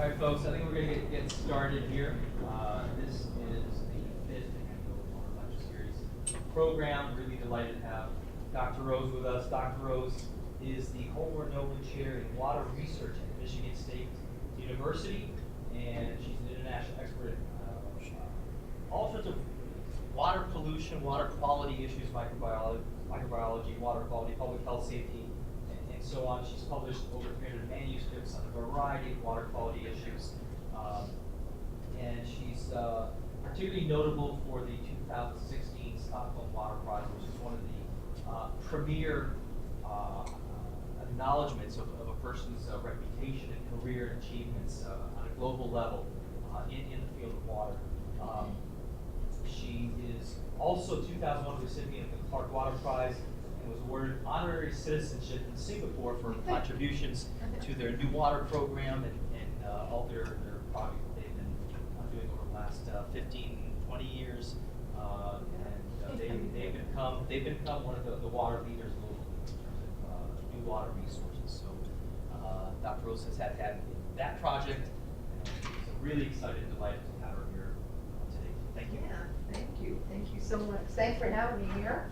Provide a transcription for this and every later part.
All right, folks, I think we're going to get started here. This is the 5th annual Water Lecture Series program. Really delighted to have Dr. Rose with us. Dr. Rose is the Homer Nova Chair in Water Research at Michigan State University, and she's an international expert in all sorts of water pollution, water quality issues, microbiology, water quality, public health safety, and so on. She's published over 300 manuscripts on a variety of water quality issues. And she's particularly notable for the 2016 Stockholm Water Prize, which is one of the premier acknowledgments of a person's reputation and career and achievements on a global level in the field of water. She is also 2001 recipient of the Clark Water Prize and was awarded honorary citizenship in Singapore for contributions to their new water program and all their projects that they've been doing over the last 15, 20 years. And they've become one of the water leaders globally in terms of new water resources. So Dr. Rose has had that project, and so really excited and delighted to have her here today. Thank you. Yeah, thank you so much. Thanks for having me here.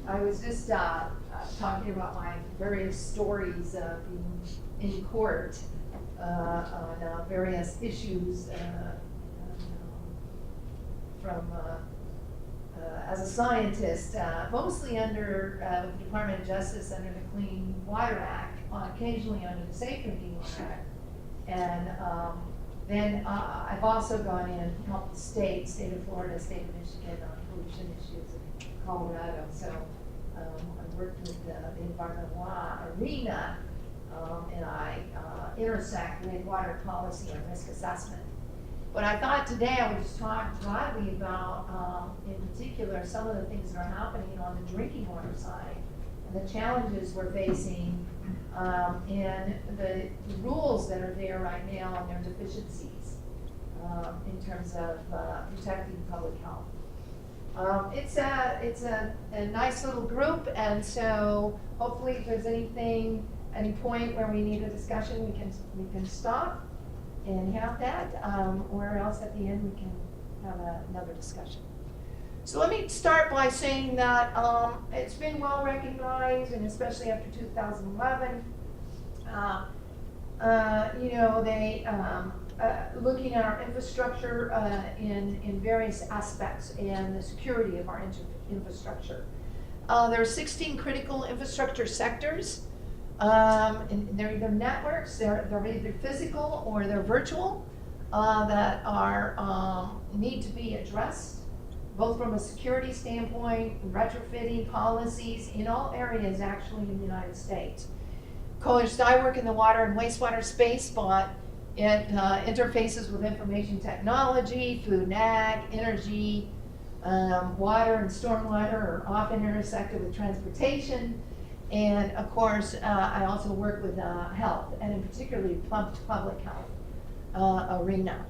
I was just talking about my various stories being in court on various issues from as a scientist, mostly under the Department of Justice under the Clean Water Act, occasionally under the Safe Drinking Water Act, and then I've also gone in and helped the state of Florida, state of Michigan on pollution issues in Colorado. So I worked with the environmental law arena, and I intersect with water policy and risk assessment. But I thought today I would just talk broadly about, in particular, some of the things that are happening on the drinking water side and the challenges we're facing, and the rules that are there right now and their deficiencies in terms of protecting public health. It's a nice little group, and so hopefully if there's any point where we need a discussion, we can stop and have that, or else at the end we can have another discussion. So let me start by saying that it's been well recognized, and especially after 2011, they looking at our infrastructure in various aspects and the security of our infrastructure. There are 16 critical infrastructure sectors. And they're either networks, they're either physical or they're virtual, that are need to be addressed, both from a security standpoint, retrofitting policies in all areas actually in the United States. Coalition I work in the water and wastewater space, but it interfaces with information technology, food and ag, energy, water and stormwater are often intersected with transportation. And of course, I also work with health, and in particularly public health arena.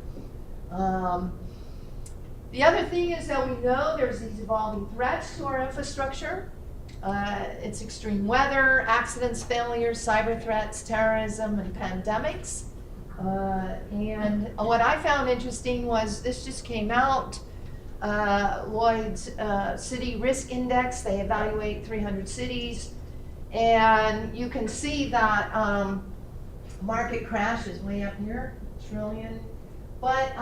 The other thing is that we know there's these evolving threats to our infrastructure. It's extreme weather, accidents, failures, cyber threats, terrorism, and pandemics. And what I found interesting was this just came out. Lloyd's City Risk Index, they evaluate 300 cities. And you can see that market crash is way up here, trillion. But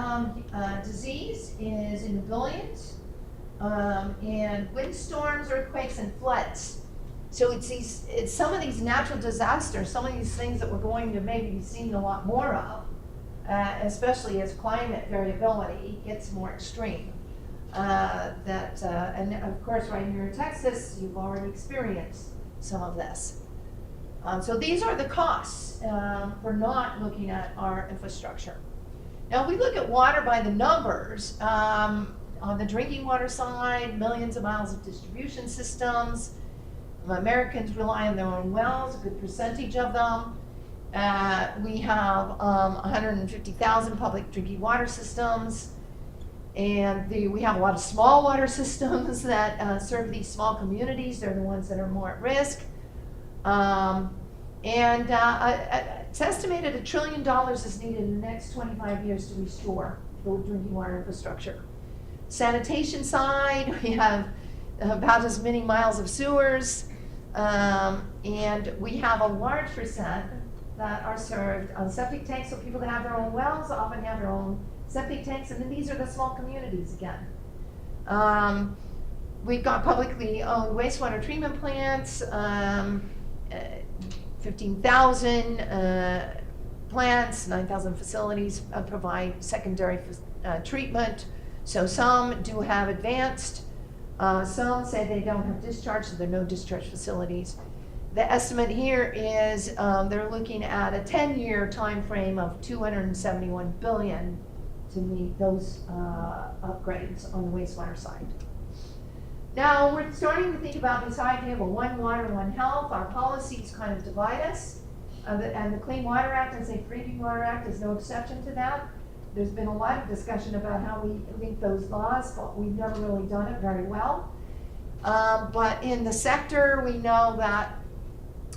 disease is in the billions, and windstorms, earthquakes, and floods. So it's some of these natural disasters, some of these things that we're going to maybe be seeing a lot more of, especially as climate variability gets more extreme. And of course, right here in Texas, you've already experienced some of this. So these are the costs for not looking at our infrastructure. Now, if we look at water by the numbers, on the drinking water side, millions of miles of distribution systems. Americans rely on their own wells, a good percentage of them. We have 150,000 public drinking water systems. And we have a lot of small water systems that serve these small communities. They're the ones that are more at risk. It's estimated $1 trillion is needed in the next 25 years to restore the drinking water infrastructure. Sanitation side, we have about as many miles of sewers, and we have a large percent that are served on septic tanks, so people that have their own wells often have their own septic tanks, and then these are the small communities again. We've got publicly owned wastewater treatment plants, 15,000 plants, 9,000 facilities provide secondary treatment. So some do have advanced, some say they don't have discharge, so there are no discharge facilities. The estimate here is they're looking at a 10-year time frame of $271 billion to meet those upgrades on the wastewater side. Now, we're starting to think about this idea of a one water, one health. Our policies kind of divide us. And the Clean Water Act and Safe Drinking Water Act is no exception to that. There's been a lot of discussion about how we link those laws, but we've never really done it very well. But in the sector, we know that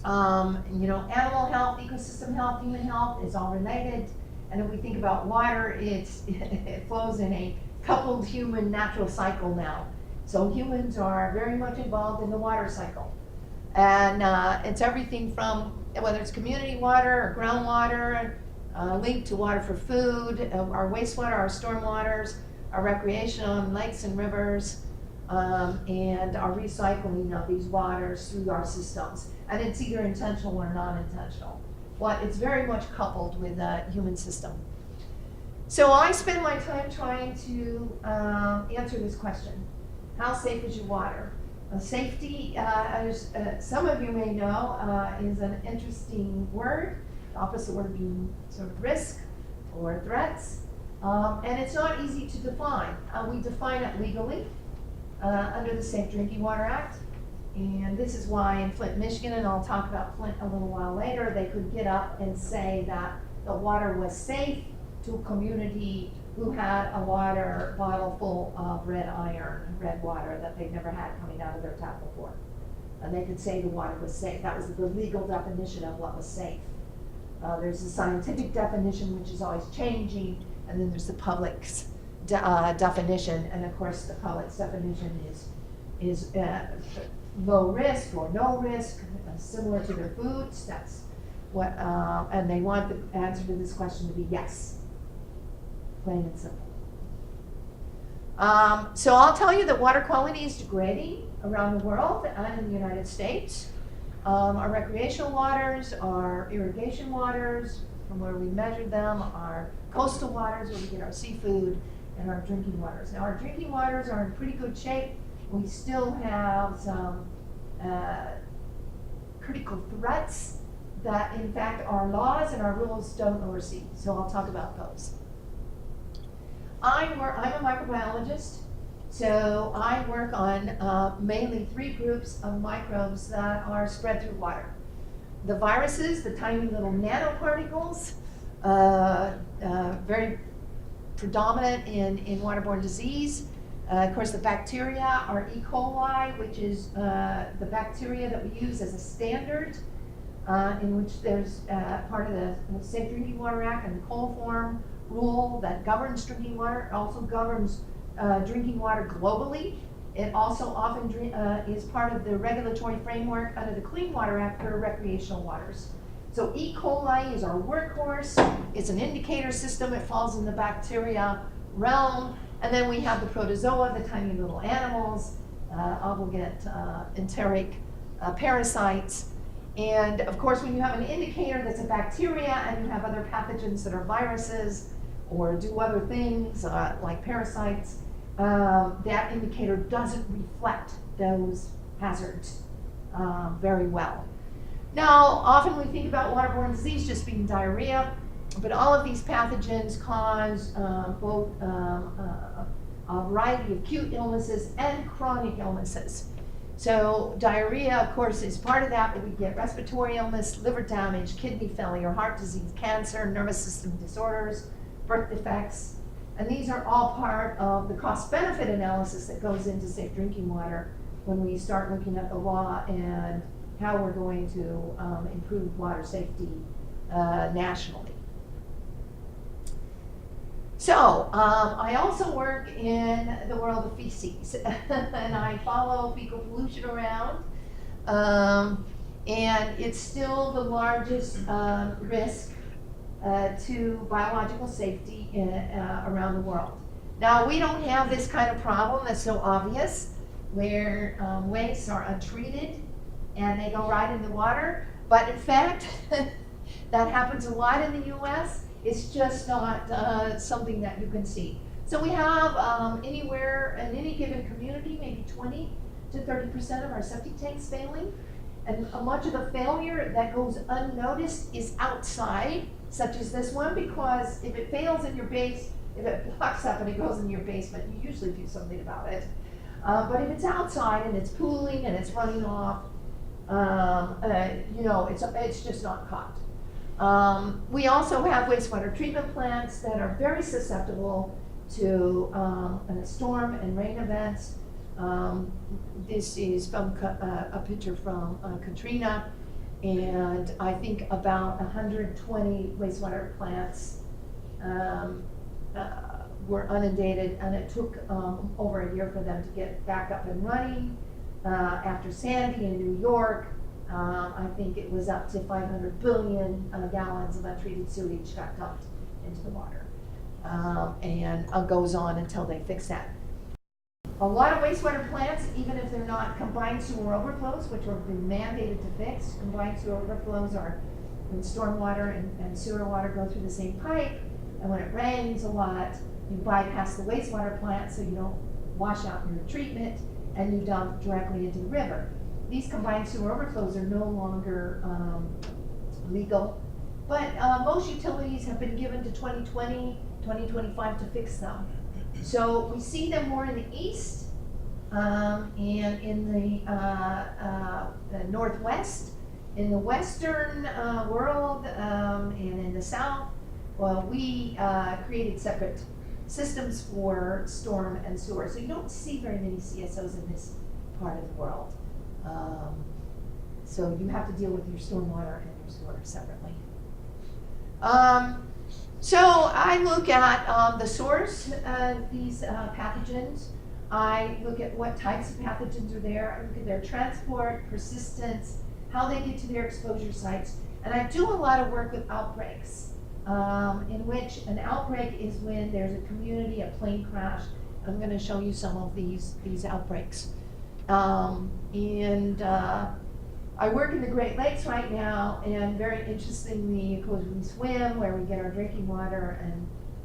animal health, ecosystem health, human health is all related. And if we think about water, it flows in a coupled human natural cycle now. So humans are very much involved in the water cycle. And it's everything from whether it's community water or groundwater, linked to water for food, our wastewater, our stormwaters, our recreational and lakes and rivers, and our recycling of these waters through our systems. And it's either intentional or non-intentional. But it's very much coupled with the human system. So I spend my time trying to answer this question. How safe is your water? Safety, as some of you may know, is an interesting word. The opposite word being sort of risk or threats. And it's not easy to define. We define it legally under the Safe Drinking Water Act. And this is why in Flint, Michigan, and I'll talk about Flint a little while later, they could get up and say that the water was safe to a community who had a water bottle full of red water that they'd never had coming out of their tap before. And they could say the water was safe. That was the legal definition of what was safe. There's the scientific definition, which is always changing, and then there's the public's definition. And of course, the public's definition is low risk or no risk, similar to their foods. That's what, and they want the answer to this question to be yes. Plain and simple. So I'll tell you that water quality is degrading around the world and in the United States. Our recreational waters, our irrigation waters, from where we measured them, our coastal waters where we get our seafood, and our drinking waters. Now our drinking waters are in pretty good shape. We still have some critical threats that in fact our laws and our rules don't oversee. So I'll talk about those. I'm a microbiologist, so I work on mainly 3 groups of microbes that are spread through water. The viruses, the tiny little nanoparticles, very predominant in waterborne disease. Of course, the bacteria are E. coli, which is the bacteria that we use as a standard, in which there's part of the Safe Drinking Water Act and the Coliform rule that governs drinking water. It also governs drinking water globally. It also often is part of the regulatory framework under the Clean Water Act for recreational waters. So E. coli is our workhorse. It's an indicator system. It falls in the bacteria realm. And then we have the protozoa, the tiny little animals, obligate enteric parasites. And of course, when you have an indicator that's a bacteria and you have other pathogens that are viruses or do other things like parasites, that indicator doesn't reflect those hazards very well. Now, often we think about waterborne disease just being diarrhea, but all of these pathogens cause both a variety of acute illnesses and chronic illnesses. So diarrhea, of course, is part of that, but we get respiratory illness, liver damage, kidney failure, heart disease, cancer, nervous system disorders, birth defects, and these are all part of the cost-benefit analysis that goes into safe drinking water when we start looking at the law and how we're going to improve water safety nationally. So, I also work in the world of feces, and I follow fecal pollution around, and it's still the largest risk to biological safety around the world. Now, we don't have this kind of problem that's so obvious, where wastes are untreated and they go right in the water, but in fact, that happens a lot in the US. It's just not something that you can see. So we have anywhere in any given community, maybe 20 to 30% of our septic tanks failing. And much of the failure that goes unnoticed is outside, such as this one, because if it fails in your base, if it blocks up and it goes in your basement, you usually do something about it. But if it's outside and it's pooling and it's running off, it's just not caught. We also have wastewater treatment plants that are very susceptible to storm and rain events. This is from a picture from Katrina, and I think about 120 wastewater plants were inundated, and it took over a year for them to get back up and running. After Sandy in New York, I think it was up to 500 billion gallons of untreated sewage got dumped into the water. And goes on until they fix that. A lot of wastewater plants, even if they're not combined sewer overflows, which have been mandated to fix, combined sewer overflows are when stormwater and sewer water go through the same pipe, and when it rains a lot, you bypass the wastewater plant so you don't wash out your treatment, and you dump directly into the river. These combined sewer overflows are no longer legal, but most utilities have been given to 2020, 2025 to fix them. So we see them more in the east and in the northwest. In the western world and in the south, well, we created separate systems for storm and sewer. So you don't see very many CSOs in this part of the world. So you have to deal with your stormwater and your sewer separately. So I look at the source of these pathogens. I look at what types of pathogens are there. I look at their transport, persistence, how they get to their exposure sites. And I do a lot of work with outbreaks, in which an outbreak is when there's a community, a plane crash. I'm going to show you some of these outbreaks. I work in the Great Lakes right now, and very interestingly, of course, we swim where we get our drinking water,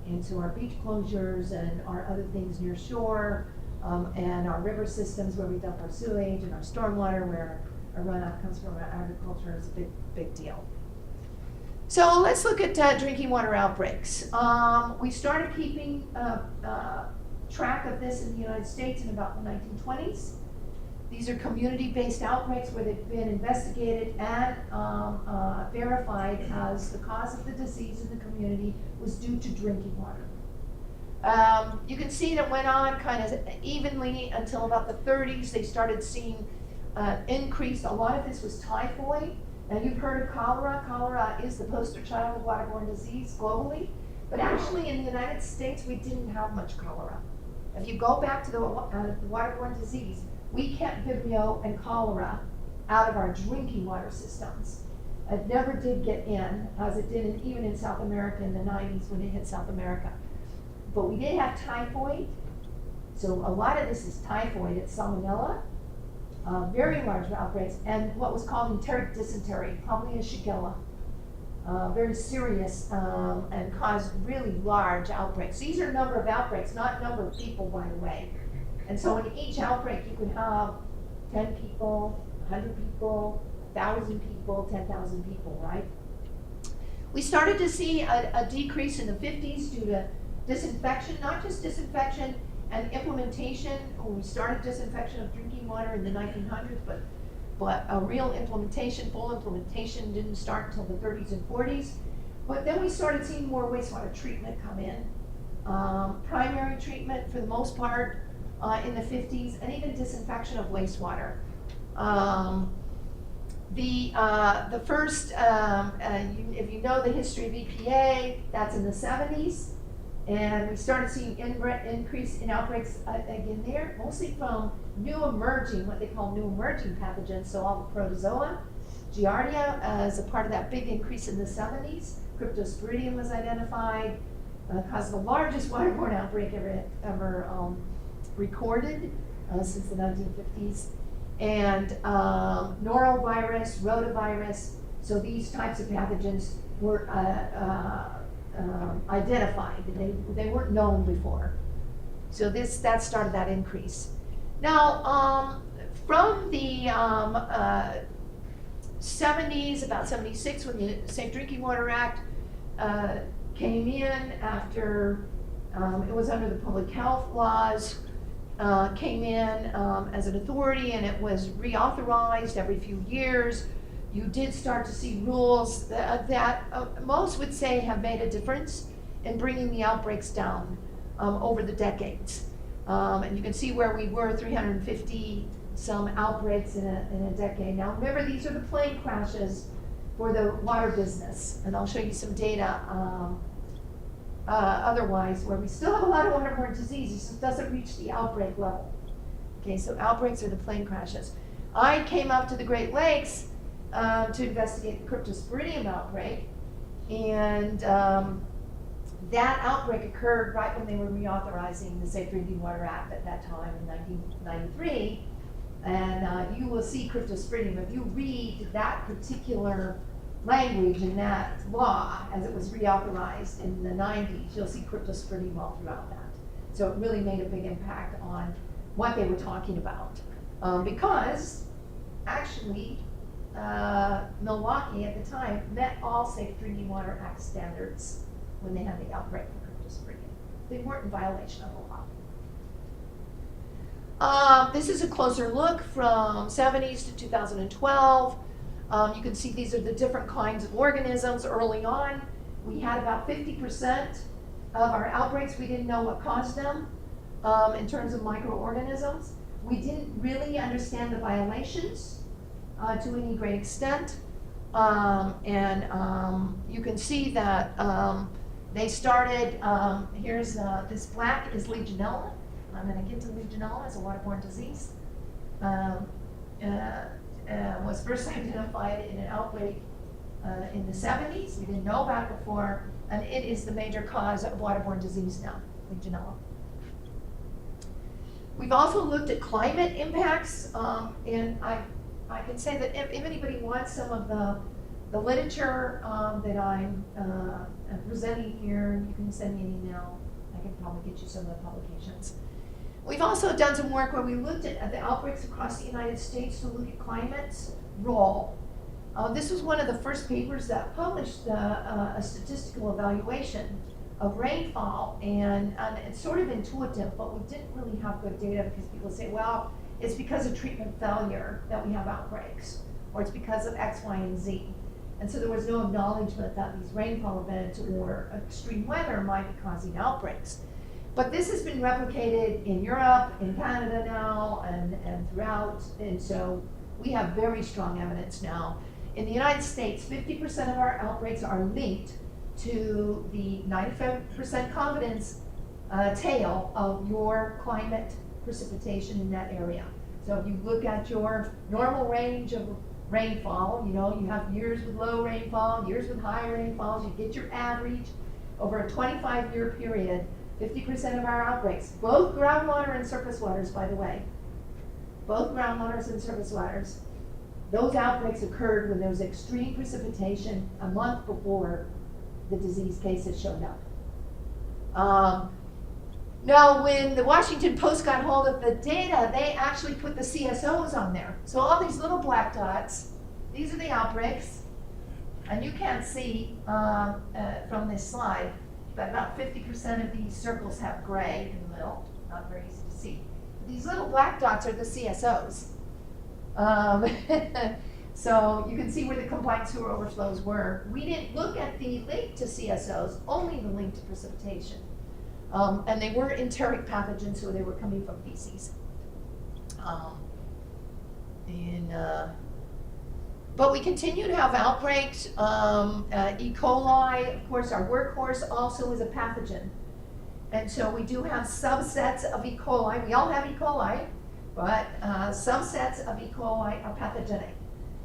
and so our beach closures and our other things near shore, and our river systems where we dump our sewage, and our stormwater where our runoff comes from our agriculture is a big deal. So let's look at drinking water outbreaks. We started keeping track of this in the United States in about the 1920s. These are community-based outbreaks where they've been investigated and verified as the cause of the disease in the community was due to drinking water. You can see that went on kind of evenly until about the 30s. They started seeing increase. A lot of this was typhoid. Now you've heard of cholera. Cholera is the poster child of waterborne disease globally, but actually in the United States we didn't have much cholera. If you go back to the waterborne disease, we kept Vibrio and cholera out of our drinking water systems. It never did get in, as it did even in South America in the 90s when it hit South America. But we did have typhoid, so a lot of this is typhoid. It's salmonella, very large outbreaks, and what was called enteric dysentery, probably a Shigella, very serious and caused really large outbreaks. These are number of outbreaks, not number of people, by the way. And so in each outbreak, you could have 10 people, 100 people, 1,000 people, 10,000 people, right? We started to see a decrease in the 50s due to disinfection, not just disinfection and implementation. We started disinfection of drinking water in the 1900s, but a real implementation, full implementation didn't start until the 30s and 40s. But then we started seeing more wastewater treatment come in. Primary treatment for the most part, in the 50s, and even disinfection of wastewater. The first, if you know the history of EPA, that's in the 70s. And we started seeing increase in outbreaks again there, mostly from new emerging, what they call new emerging pathogens. So all the protozoa, Giardia as a part of that big increase in the 70s. Cryptosporidium was identified, caused the largest waterborne outbreak ever recorded since the 1950s. And norovirus, rotavirus, so these types of pathogens were identified. They weren't known before. So that started that increase. Now, from the 70s, about 76, when the Safe Drinking Water Act came in after it was under the public health laws, came in as an authority, and it was reauthorized every few years. You did start to see rules that most would say have made a difference in bringing the outbreaks down over the decades. And you can see where we were, 350 some outbreaks in a decade. Now remember, these are the plane crashes for the water business, and I'll show you some data otherwise, where we still have a lot of waterborne disease. It just doesn't reach the outbreak level. Okay, so outbreaks are the plane crashes. I came up to the Great Lakes to investigate the Cryptosporidium outbreak, and that outbreak occurred right when they were reauthorizing the Safe Drinking Water Act at that time in 1993. And you will see Cryptosporidium. If you read that particular language in that law as it was reauthorized in the 90s, you'll see Cryptosporidium all throughout that. So it really made a big impact on what they were talking about. Because actually, Milwaukee at the time met all Safe Drinking Water Act standards when they had the outbreak for Cryptosporidium. They weren't in violation of the law. This is a closer look from 70s to 2012. You can see these are the different kinds of organisms. Early on, we had about 50% of our outbreaks. We didn't know what caused them in terms of microorganisms. We didn't really understand the violations to any great extent. You can see that they started, here's this black is Legionella. I'm going to get to Legionella as a waterborne disease. Was first identified in an outbreak in the 70s. We didn't know about it before, and it is the major cause of waterborne disease now, Legionella. We've also looked at climate impacts, and I can say that if anybody wants some of the literature that I'm presenting here, you can send me an email. I can probably get you some of the publications. We've also done some work where we looked at the outbreaks across the United States to look at climate's role. This was one of the first papers that published a statistical evaluation of rainfall, and it's sort of intuitive, but we didn't really have good data because people say, well, it's because of treatment failure that we have outbreaks, or it's because of X, Y, and Z. And so there was no acknowledgement that these rainfall events or extreme weather might be causing outbreaks. But this has been replicated in Europe, in Canada now, and throughout, and so we have very strong evidence now. In the United States, 50% of our outbreaks are linked to the 95% confidence tail of your climate precipitation in that area. So if you look at your normal range of rainfall, you have years with low rainfall, years with high rainfalls, you get your average over a 25-year period. 50% of our outbreaks, both groundwater and surface waters, by the way, both groundwaters and surface waters, those outbreaks occurred when there was extreme precipitation a month before the disease cases showed up. Now, when the Washington Post got hold of the data, they actually put the CSOs on there. So all these little black dots, these are the outbreaks, and you can't see from this slide, but about 50% of these circles have gray in the middle, not very easy to see. These little black dots are the CSOs. So you can see where the combined sewer overflows were. We didn't look at the link to CSOs, only the link to precipitation. And they were enteric pathogens, so they were coming from feces. But we continue to have outbreaks. E. coli, of course, our workhorse also is a pathogen. And so we do have subsets of E. coli. We all have E. coli, but subsets of E. coli are pathogenic.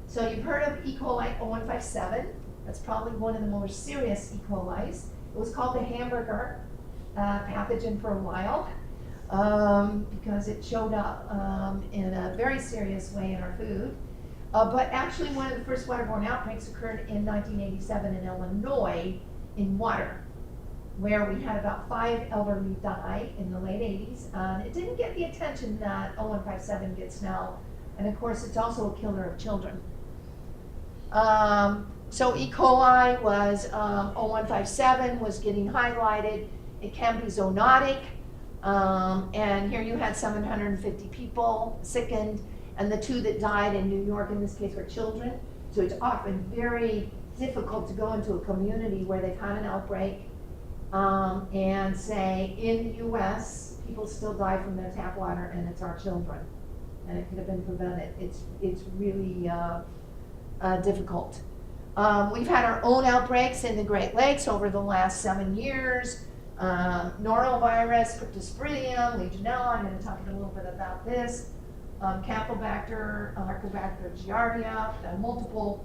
So you've heard of E. coli 0157. That's probably one of the more serious E. colis. It was called the hamburger pathogen for a while because it showed up in a very serious way in our food. But actually one of the first waterborne outbreaks occurred in 1987 in Illinois in water, where we had about 5 elderly die in the late 80s. It didn't get the attention that 0157 gets now. And of course, it's also a killer of children. So E. coli was 0157 was getting highlighted. It can be zoonotic. And here you had 750 people sickened. And the 2 that died in New York in this case were children. So it's often very difficult to go into a community where they've had an outbreak and say, in the US, people still die from their tap water and it's our children. And it could have been prevented. It's really difficult. We've had our own outbreaks in the Great Lakes over the last 7 years. Norovirus, Cryptosporidium, Legionella, I'm going to talk a little bit about this. Campylobacter, Microbacter giardia, multiple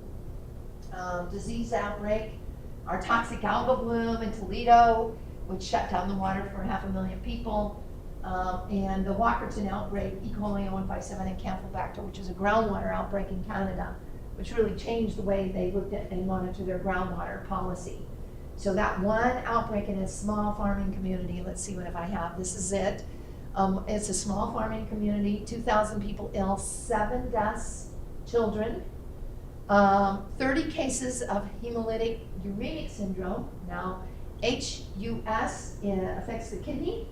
disease outbreak. Our toxic algal bloom in Toledo, which shut down the water for 500,000 people. And the Walkerton outbreak, E. coli 0157 and Campylobacter, which is a groundwater outbreak in Canada, which really changed the way they looked at and monitored their groundwater policy. So that one outbreak in a small farming community, let's see what if I have, this is it. It's a small farming community, 2,000 people ill, 7 deaths, children, 30 cases of hemolytic uremic syndrome. Now, HUS affects the kidney,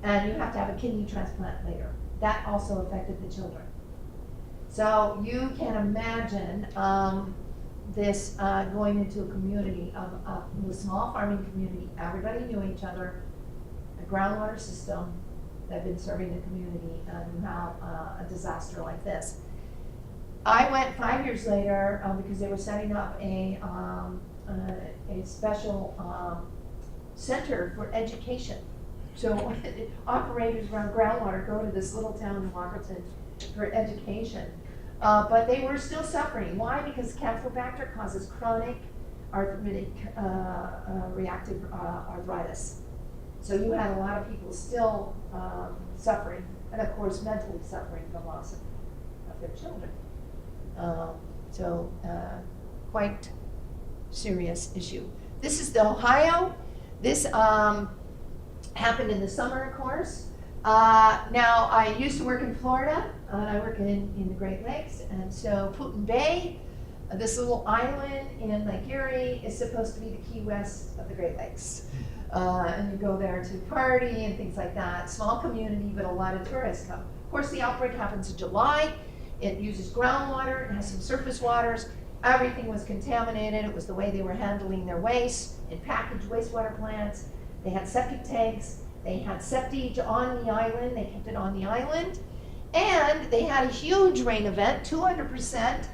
and you have to have a kidney transplant later. That also affected the children. So you can imagine this going into a community of a small farming community. Everybody knew each other, a groundwater system that had been serving the community, and you have a disaster like this. I went 5 years later because they were setting up a special center for education. So operators around groundwater go to this little town in Walkerton for education. But they were still suffering. Why? Because Campylobacter causes chronic arthritic reactive arthritis. So you had a lot of people still suffering, and of course mentally suffering the loss of their children. Quite serious issue. This is the Ohio. This happened in the summer, of course. Now, I used to work in Florida, and I work in the Great Lakes, and so Putin Bay, this little island in Lake Erie, is supposed to be the Key West of the Great Lakes. And you go there to party and things like that. Small community, but a lot of tourists come. Of course, the outbreak happens in July. It uses groundwater, it has some surface waters. Everything was contaminated. It was the way they were handling their waste in packaged wastewater plants. They had septic tanks. They had septage on the island. They kept it on the island. And they had a huge rain event, 200%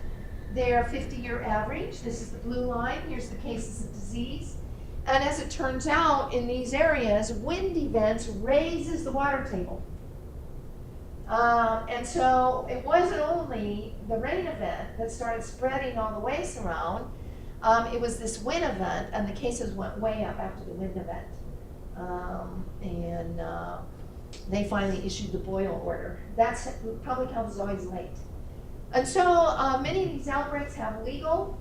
their 50-year average. This is the blue line. Here's the cases of disease. And as it turns out, in these areas, wind events raises the water table. And so it wasn't only the rain event that started spreading all the waste around. It was this wind event, and the cases went way up after the wind event. They finally issued the Boyle order. That's public health is always late. And so many of these outbreaks have legal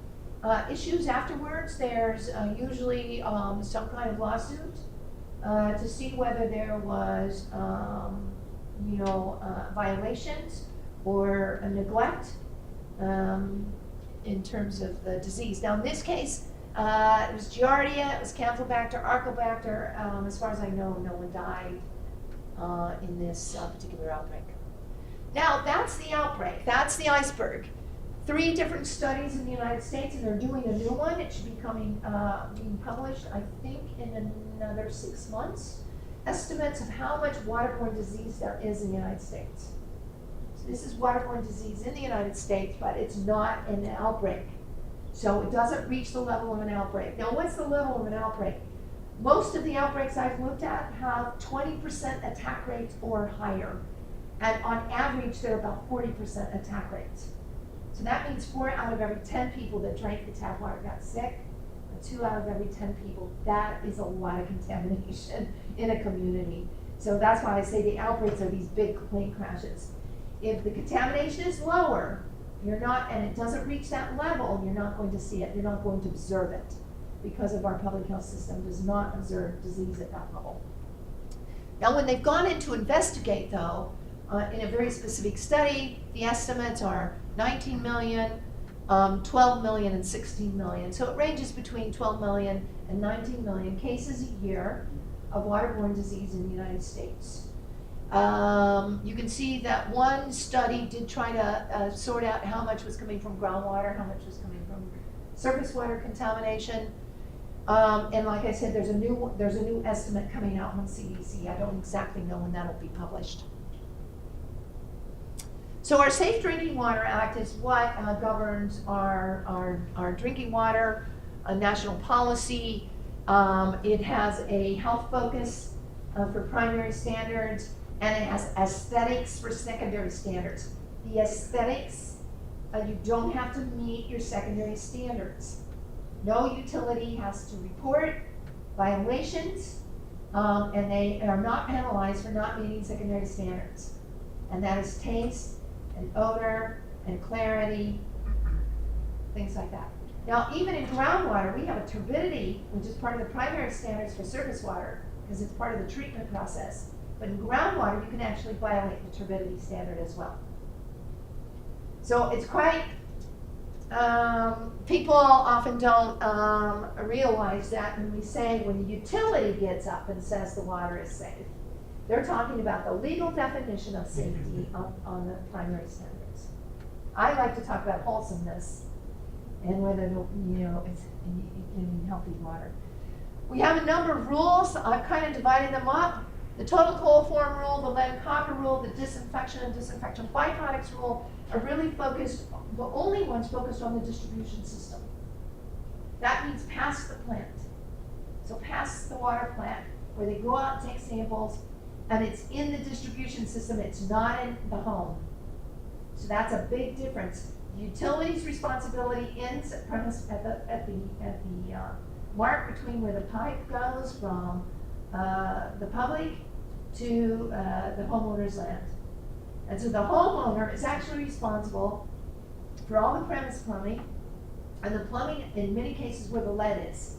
issues afterwards. There's usually some kind of lawsuit to see whether there was violations or a neglect in terms of the disease. Now in this case, it was Giardia, it was Campylobacter, Arcobacter. As far as I know, no one died in this particular outbreak. Now that's the outbreak, that's the iceberg. 3 different studies in the United States, and they're doing a new one. It should be being published, I think, in another 6 months. Estimates of how much waterborne disease there is in the United States. This is waterborne disease in the United States, but it's not an outbreak. So it doesn't reach the level of an outbreak. Now, what's the level of an outbreak? Most of the outbreaks I've looked at have 20% attack rates or higher. And on average, they're about 40% attack rates. So that means 4 out of every 10 people that drank the tap water got sick, and 2 out of every 10 people. That is a lot of contamination in a community. So that's why I say the outbreaks are these big plane crashes. If the contamination is lower, you're not, and it doesn't reach that level, you're not going to see it, you're not going to observe it, because of our public health system does not observe disease at that level. Now, when they've gone in to investigate, though, in a very specific study, the estimates are 19 million, 12 million, and 16 million. So it ranges between 12 million and 19 million cases a year of waterborne disease in the United States. You can see that one study did try to sort out how much was coming from groundwater, how much was coming from surface water contamination. And like I said, there's a new estimate coming out from CDC. I don't exactly know when that'll be published. So our Safe Drinking Water Act is what governs our drinking water, a national policy. It has a health focus for primary standards, and it has aesthetics for secondary standards. The aesthetics, you don't have to meet your secondary standards. No utility has to report violations, and they are not penalized for not meeting secondary standards. And that is taste and odor and clarity, things like that. Now, even in groundwater, we have a turbidity, which is part of the primary standards for surface water, because it's part of the treatment process. But in groundwater, you can actually violate the turbidity standard as well. So it's quite, people often don't realize that when we say, when the utility gets up and says the water is safe, they're talking about the legal definition of safety on the primary standards. I like to talk about wholesomeness and whether, it's in healthy water. We have a number of rules. I've kind of divided them up. The total coliform rule, the lead and copper rule, the disinfection and disinfectant byproducts rule are really focused, the only ones focused on the distribution system. That means past the plant. So past the water plant, where they go out and take samples, and it's in the distribution system, it's not in the home. So that's a big difference. Utility's responsibility ends at the mark between where the pipe goes from the public to the homeowner's land. And so the homeowner is actually responsible for all the premise plumbing, and the plumbing in many cases where the lead is.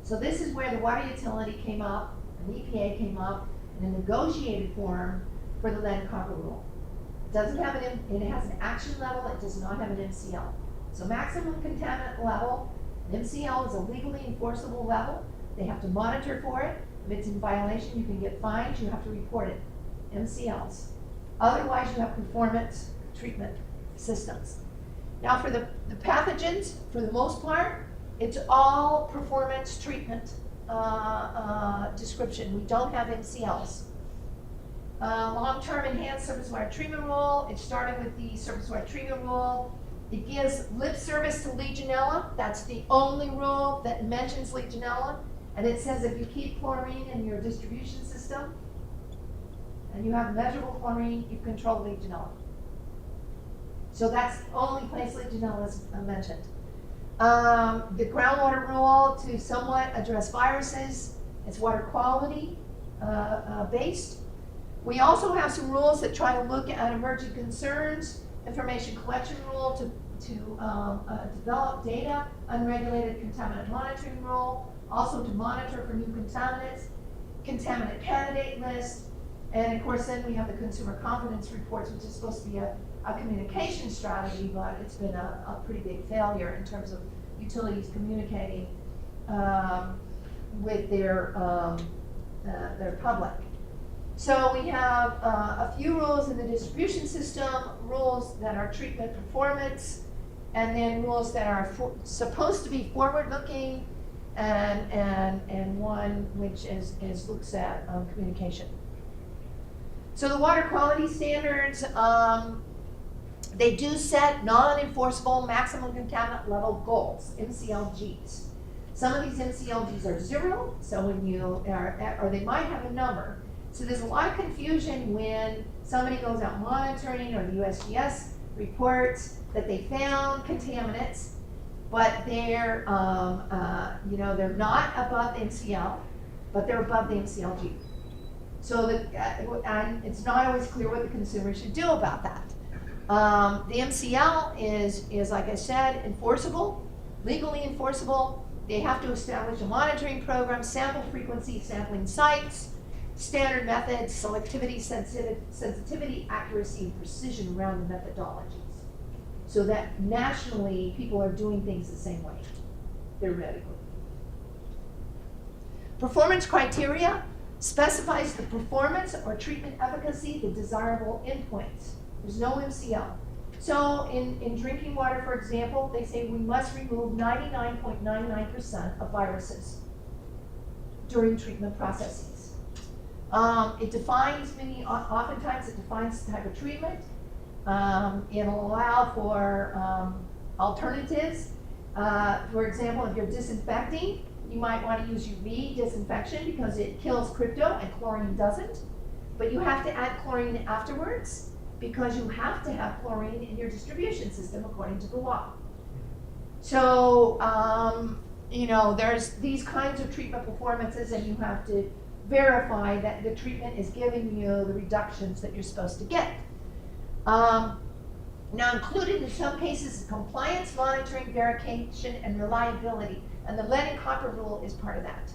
So this is where the water utility came up, and the EPA came up in a negotiated form for the lead and copper rule. It doesn't have it has an action level, it does not have an MCL. So maximum contaminant level, an MCL is a legally enforceable level. They have to monitor for it. If it's in violation, you can get fined, you have to report it. MCLs. Otherwise, you have performance treatment systems. Now for the pathogens, for the most part, it's all performance treatment description. We don't have MCLs. Long-term enhanced surface water treatment rule, it started with the surface water treatment rule. It gives lip service to Legionella. That's the only rule that mentions Legionella. And it says if you keep chlorine in your distribution system, and you have measurable chlorine, you control Legionella. So that's the only place Legionella is mentioned. The groundwater rule to somewhat address viruses, it's water quality based. We also have some rules that try to look at emerging concerns, information collection rule to develop data, unregulated contaminant monitoring rule, also to monitor for new contaminants, contaminant candidate list, and of course then we have the consumer confidence reports, which is supposed to be a communication strategy, but it's been a pretty big failure in terms of utilities communicating with their public. So we have a few rules in the distribution system, rules that are treatment performance, and then rules that are supposed to be forward-looking, and one which looks at communication. So the water quality standards, They do set non-enforceable maximum contaminant level goals, MCLGs. Some of these MCLGs are 0, so when you are, or they might have a number. So there's a lot of confusion when somebody goes out monitoring or the USGS reports that they found contaminants, but they're, they're not above MCL, but they're above the MCLG. So and it's not always clear what the consumer should do about that. The MCL is, like I said, enforceable, legally enforceable. They have to establish a monitoring program, sample frequency, sampling sites, standard methods, selectivity, sensitivity, accuracy, and precision around the methodologies. So that nationally, people are doing things the same way, theoretically. Performance criteria specifies the performance or treatment efficacy, the desirable endpoints. There's no MCL. So in drinking water, for example, they say we must remove 99.99% of viruses during treatment processes. It defines oftentimes it defines the type of treatment. It'll allow for alternatives. For example, if you're disinfecting, you might want to use UV disinfection because it kills crypto and chlorine doesn't. But you have to add chlorine afterwards because you have to have chlorine in your distribution system according to the law. So, there's these kinds of treatment performances, and you have to verify that the treatment is giving you the reductions that you're supposed to get. Now, included in some cases is compliance, monitoring, verification, and reliability. And the lead and copper rule is part of that.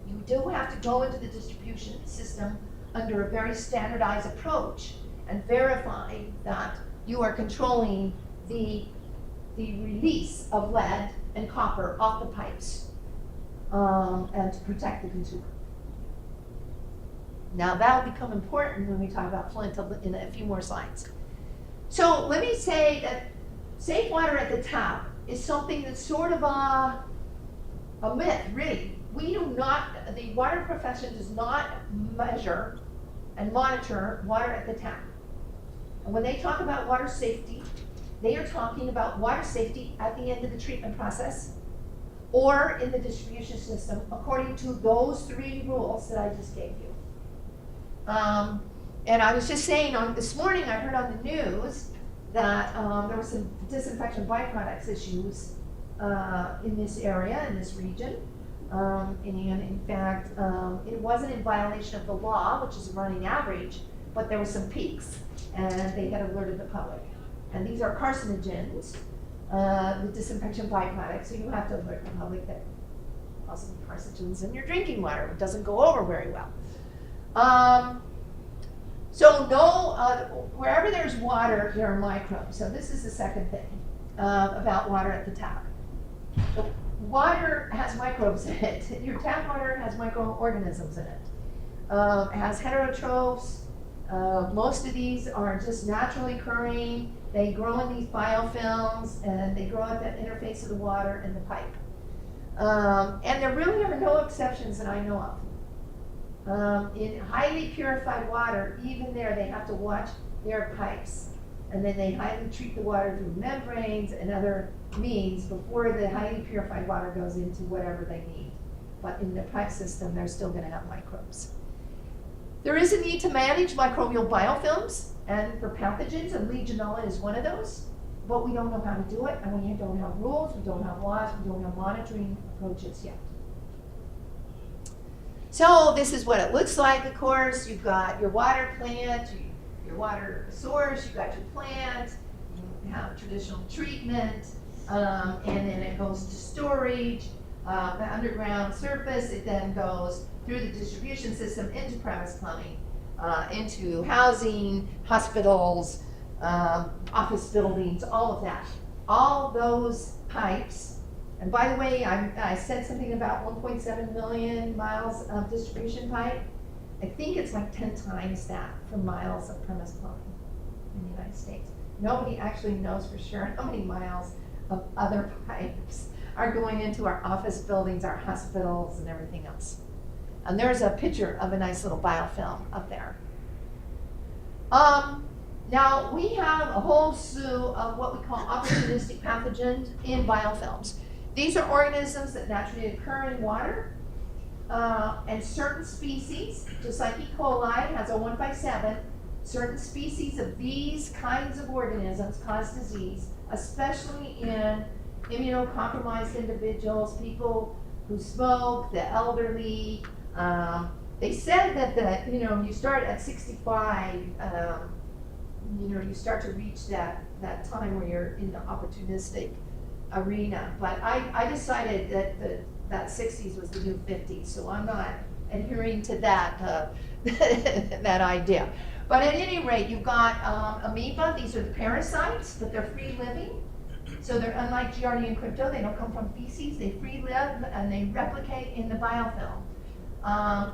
You do have to go into the distribution system under a very standardized approach and verify that you are controlling the release of lead and copper off the pipes and to protect the consumer. Now that'll become important when we talk about Flint in a few more slides. So let me say that safe water at the tap is something that's sort of a myth, really. We do not, the water profession does not measure and monitor water at the tap. And when they talk about water safety, they are talking about water safety at the end of the treatment process or in the distribution system according to those 3 rules that I just gave you. And I was just saying this morning, I heard on the news that there were some disinfection byproducts issues in this area, in this region. And in fact, it wasn't in violation of the law, which is a running average, but there were some peaks, and they had alerted the public. And these are carcinogens, the disinfection byproducts, so you have to alert the public that possibly carcinogens in your drinking water. It doesn't go over very well. Wherever there's water, there are microbes. So this is the second thing about water at the tap. So water has microbes in it. Your tap water has microorganisms in it. It has heterotrophs. Most of these are just naturally occurring. They grow in these biofilms, and they grow at that interface of the water and the pipe. And there really are no exceptions that I know of. In highly purified water, even there, they have to watch their pipes. And then they highly treat the water through membranes and other means before the highly purified water goes into whatever they need. But in the pipe system, they're still going to have microbes. There is a need to manage microbial biofilms and for pathogens, and Legionella is one of those. But we don't know how to do it, and we don't have rules, we don't have laws, we don't have monitoring approaches yet. So this is what it looks like, of course. You've got your water plant, your water source, you've got your plant, you have traditional treatment, and then it goes to storage, the underground surface. It then goes through the distribution system into premise plumbing, into housing, hospitals, office buildings, all of that. All those pipes. And by the way, I said something about 1.7 million miles of distribution pipe. I think it's like 10 times that for miles of premise plumbing in the United States. Nobody actually knows for sure how many miles of other pipes are going into our office buildings, our hospitals, and everything else. And there's a picture of a nice little biofilm up there. Now, we have a whole slew of what we call opportunistic pathogens in biofilms. These are organisms that naturally occur in water, and certain species, just like E. coli has a 157, certain species of these kinds of organisms cause disease, especially in immunocompromised individuals, people who smoke, the elderly. They said that you start at 65, you start to reach that time where you're in the opportunistic arena. But I decided that 60s was the new 50s, so I'm not adhering to that that idea. But at any rate, you've got amoeba. These are the parasites, but they're free living. So they're unlike Giardia and Crypto. They don't come from feces. They free live and they replicate in the biofilm.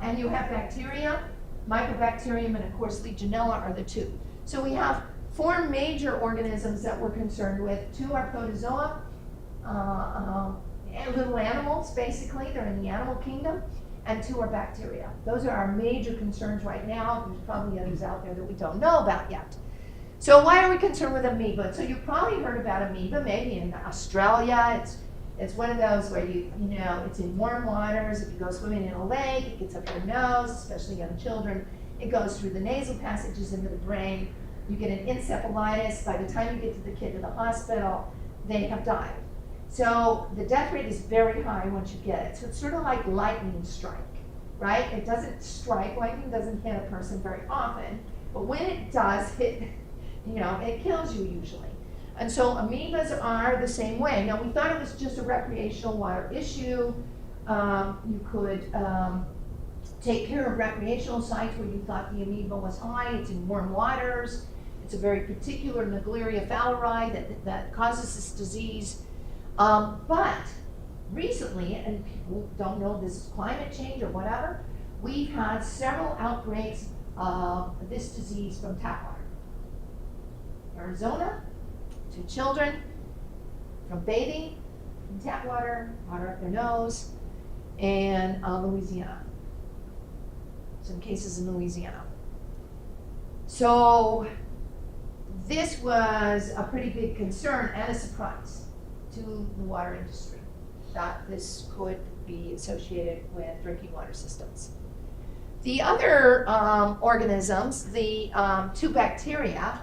And you have bacteria, Mycobacterium, and of course Legionella are the two. So we have 4 major organisms that we're concerned with. 2 are protozoa, little animals, basically. They're in the animal kingdom. And 2 are bacteria. Those are our major concerns right now. There's probably others out there that we don't know about yet. So why are we concerned with amoeba? So you've probably heard about amoeba, maybe in Australia. It's one of those where it's in warm waters. If you go swimming in a lake, it gets up your nose, especially young children. It goes through the nasal passages into the brain. You get an encephalitis. By the time you get to the kid to the hospital, they have died. So the death rate is very high once you get it. So it's sort of like lightning strike, right? It doesn't strike, lightning doesn't hit a person very often, but when it does hit, it kills you usually. And so amoebas are the same way. Now we thought it was just a recreational water issue. You could take care of recreational sites where you thought the amoeba was high. It's in warm waters. It's a very particular Naegleria fowleri that causes this disease. But recently, and people don't know if this is climate change or whatever, we've had several outbreaks of this disease from tap water. Arizona, 2 children from bathing in tap water up their nose, and Louisiana. Some cases in Louisiana. So this was a pretty big concern and a surprise to the water industry that this could be associated with drinking water systems. The other organisms, the 2 bacteria,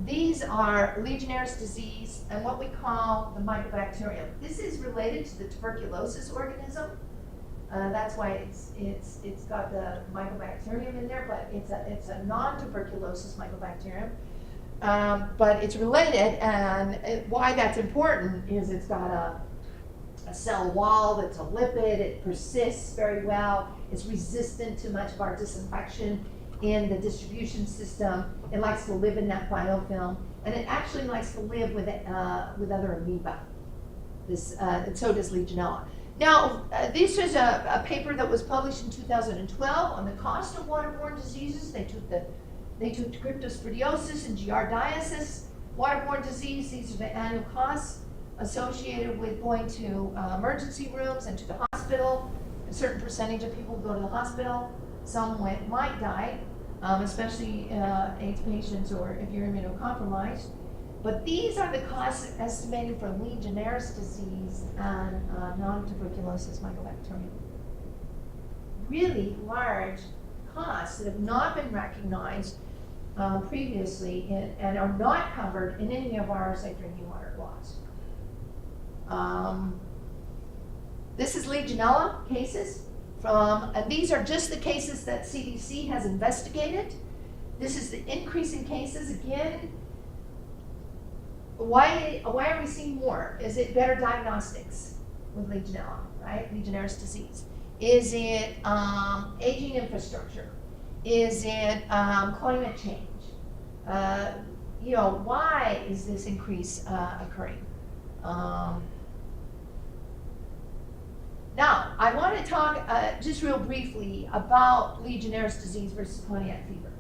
these are Legionnaires Disease and what we call the Mycobacterium. This is related to the tuberculosis organism. That's why it's got the Mycobacterium in there, but it's a non-tuberculosis Mycobacterium. But it's related, and why that's important is it's got a cell wall that's a lipid. It persists very well. It's resistant to much of our disinfection in the distribution system. It likes to live in that biofilm, and it actually likes to live with other amoeba. And so does Legionella. Now, this is a paper that was published in 2012 on the cost of waterborne diseases. They took cryptosporidiosis and giardiasis, waterborne disease. These are the annual costs associated with going to emergency rooms and to the hospital. A certain percentage of people go to the hospital. Some might die, especially AIDS patients or if you're immunocompromised. But these are the costs estimated for Legionnaires disease and non-tuberculosis Mycobacterium. Really large costs that have not been recognized previously and are not covered in any of our safe drinking water laws. This is Legionella cases and these are just the cases that CDC has investigated. This is the increase in cases. Again, why are we seeing more? Is it better diagnostics with Legionella, right? Legionnaires disease. Is it aging infrastructure? Is it climate change? Why is this increase occurring? Now, I want to talk just real briefly about Legionnaires disease versus Pontiac fever.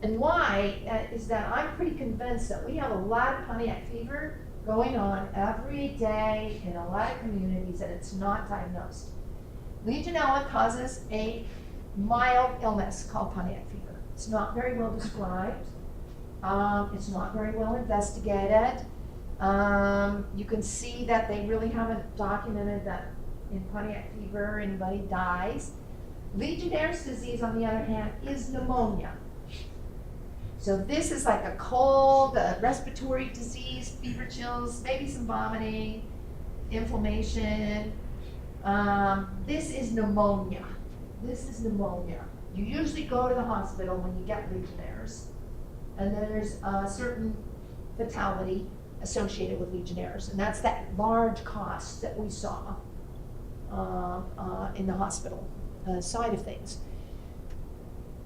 And why is that I'm pretty convinced that we have a lot of Pontiac fever going on every day in a lot of communities and it's not diagnosed. Legionella causes a mild illness called Pontiac fever. It's not very well described. It's not very well investigated. You can see that they really haven't documented that in Pontiac fever anybody dies. Legionnaires disease, on the other hand, is pneumonia. So this is like a cold, a respiratory disease, fever chills, maybe some vomiting, inflammation. This is pneumonia. This is pneumonia. You usually go to the hospital when you get Legionnaires, and there's a certain fatality associated with Legionnaires, and that's that large cost that we saw in the hospital side of things.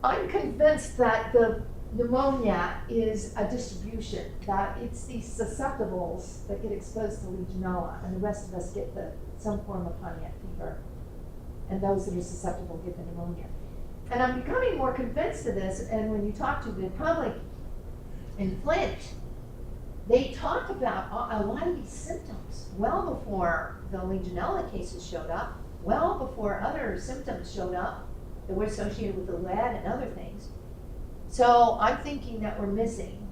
I'm convinced that the pneumonia is a distribution, that it's these susceptibles that get exposed to Legionella, and the rest of us get some form of Pontiac fever, and those that are susceptible get the pneumonia. And I'm becoming more convinced of this, and when you talk to the public in Flint, they talk about a lot of these symptoms well before the Legionella cases showed up, well before other symptoms showed up that were associated with the lead and other things. So I'm thinking that we're missing,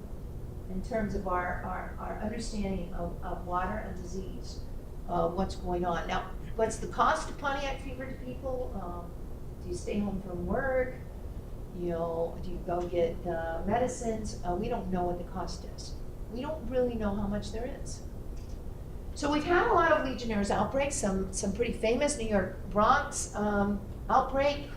in terms of our understanding of water and disease, what's going on. Now, what's the cost of Pontiac fever to people? Do you stay home from work? Do you go get medicines? We don't know what the cost is. We don't really know how much there is. So we've had a lot of Legionnaires outbreaks, some pretty famous New York Bronx outbreak.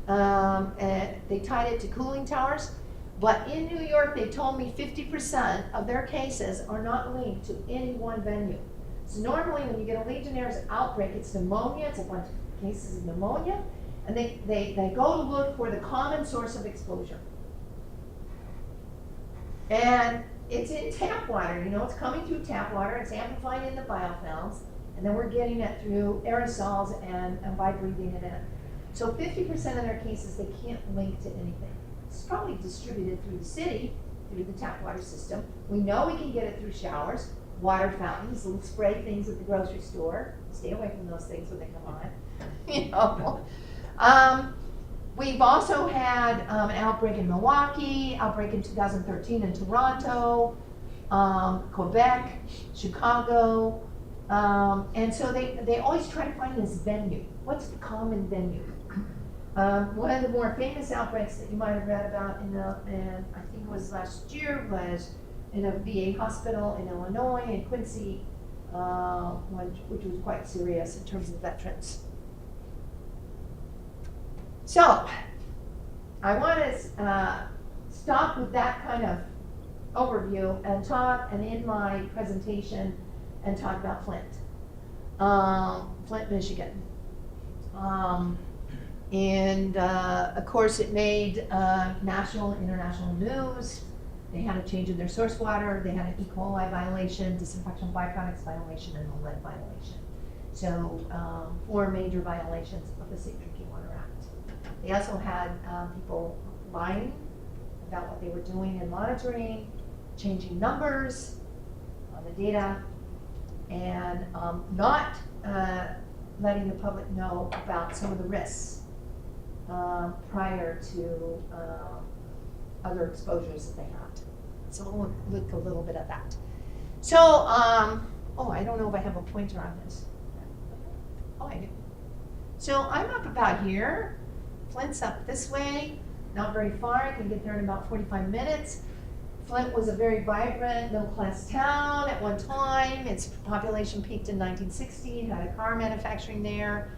And they tied it to cooling towers. But in New York, they told me 50% of their cases are not linked to any one venue. So normally when you get a Legionnaires outbreak, it's pneumonia, it's a bunch of cases of pneumonia, and they go to look for the common source of exposure. And it's in tap water, it's coming through tap water, it's amplified in the biofilms, and then we're getting it through aerosols and by breathing it in. So 50% of their cases, they can't link to anything. It's probably distributed through the city, through the tap water system. We know we can get it through showers, water fountains, little spray things at the grocery store. Stay away from those things when they come on. We've also had an outbreak in Milwaukee, outbreak in 2013 in Toronto, Quebec, Chicago. And so they always try to find this venue. What's the common venue? One of the more famous outbreaks that you might have read about in I think it was last year, was in a VA hospital in Illinois, in Quincy, which was quite serious in terms of veterans. So, I want to stop with that kind of overview and in my presentation, and talk about Flint, Michigan. And of course it made national and international news. They had a change in their source water, they had an E. coli violation, disinfection byproducts violation, and a lead violation. So 4 major violations of the Safe Drinking Water Act. They also had people lying about what they were doing and monitoring, changing numbers on the data, and not letting the public know about some of the risks prior to other exposures that they had. So we'll look a little bit at that. So, I don't know if I have a pointer on this. Oh, I do. So I'm up about here. Flint's up this way, not very far. I can get there in about 45 minutes. Flint was a very vibrant, middle-class town at one time. Its population peaked in 1960, had a car manufacturing there.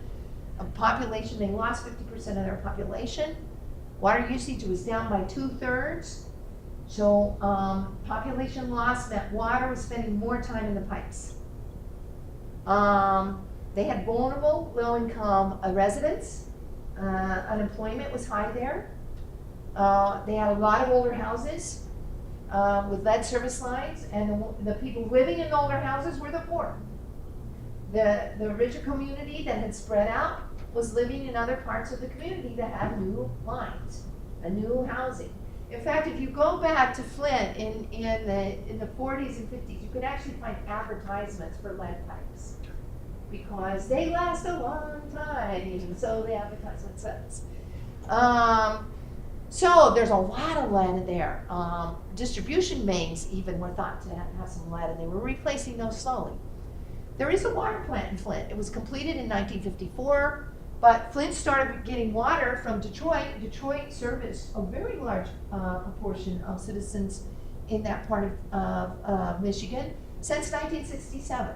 They lost 50% of their population. Water usage was down by 2/3. So population loss meant water was spending more time in the pipes. They had vulnerable, low-income residents. Unemployment was high there. They had a lot of older houses with lead service lines, and the people living in older houses were the poor. The richer community that had spread out was living in other parts of the community that had new lines, a new housing. In fact, if you go back to Flint in the 40s and 50s, you could actually find advertisements for lead pipes because they last a long time, so the advertisement says. So there's a lot of lead in there. Distribution mains even were thought to have some lead, and they were replacing those slowly. There is a water plant in Flint. It was completed in 1954, but Flint started getting water from Detroit. Detroit serviced a very large proportion of citizens in that part of Michigan since 1967.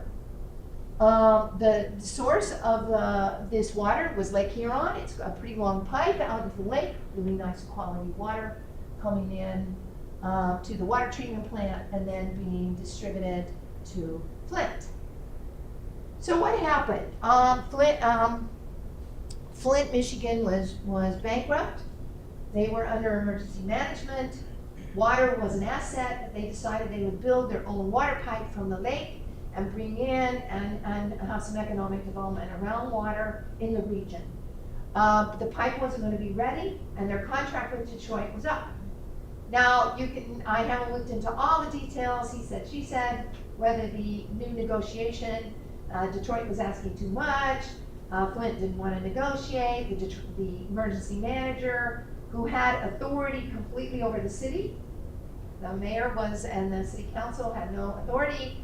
The source of this water was Lake Huron. It's a pretty long pipe out into the lake, really nice quality water coming in to the water treatment plant and then being distributed to Flint. So what happened? Flint, Michigan was bankrupt. They were under emergency management. Water was an asset, but they decided they would build their own water pipe from the lake and bring in and have some economic development around water in the region. The pipe wasn't going to be ready, and their contract with Detroit was up. Now, I haven't looked into all the details, he said, she said, whether the new negotiation, Detroit was asking too much, Flint didn't want to negotiate, the emergency manager, who had authority completely over the city, the mayor and the city council had no authority,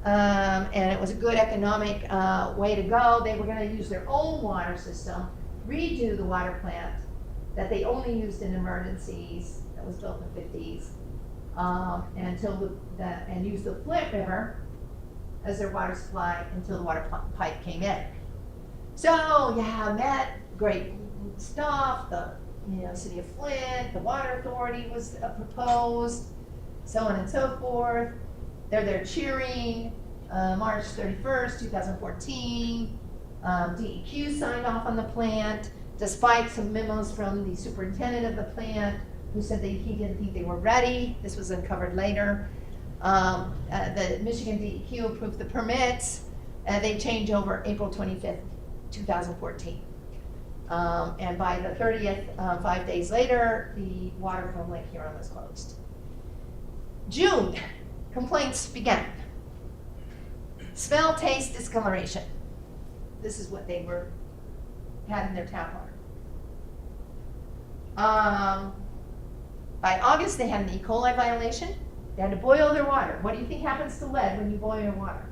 and it was a good economic way to go. They were going to use their own water system, redo the water plant that they only used in emergencies, that was built in the 50s, and use the Flint River as their water supply until the water pipe came in. So yeah, Met, great stuff. The city of Flint, the water authority was proposed, so on and so forth. They're there cheering. March 31st, 2014, DEQ signed off on the plant, despite some memos from the superintendent of the plant, who said that he didn't think they were ready. This was uncovered later. The Michigan DEQ approved the permits. They change over April 25th, 2014. And by the 30th, 5 days later, the water from Lake Huron was closed. June, complaints began. Smell, taste, discoloration. This is what they had in their tap water. By August, they had an E. coli violation. They had to boil their water. What do you think happens to lead when you boil your water?